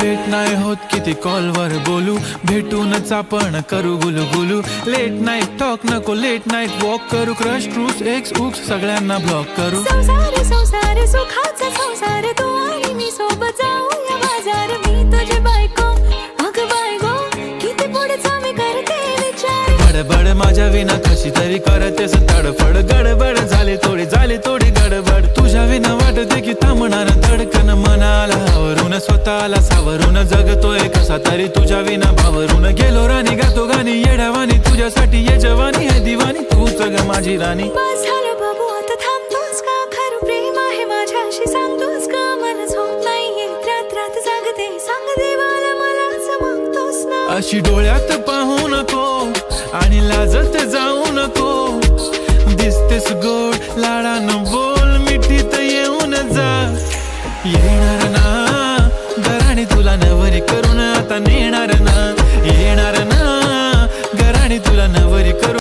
भेट नाही होत किती कॉलवर बोलू, भेटूनच आपण करू गुलू गुलू. लेट नाईट टॉक नको, लेट नाईट वॉक करू. क्रश क्रूज एक्स उक्स सगळ्यांना ब्लॉक करू. संसार संसार सुखाचा संसार, तू आणि मी सोबत जाऊया बाजार. मी तुझी बायको, अगं बायको, किती पुढचा मी करते विचार. बडबड माझ्या विना कशी तरी करतेस तडफड. गडबड झाली थोडी गडबड. तुझ्या विना वाटते की थांबणार धडकन. मनाला आवरून स्वतःला सावरून जगतोय कसा तरी तुझ्या विना भावरून. गेलो राणी गातो गाणी येड्यावानी, तुझ्यासाठी ये जवानी आहे दिवानी. तूच ग माझी राणी. बस झालं बाबू आता थांबतोस का? खरं प्रेम आहे माझ्याशी सांगतोस का? मनच होत नाहीये, रात रात जागते, सांग देवाला मला मागतोस ना. अशी डोळ्यात पाहू नको आणि लाजत जाऊ नको. दिसतेस गोड लाडानं बोल, मिठीत येऊन जा. येणार ना घराने तुला नवरी करून आता नेणार ना. येणार ना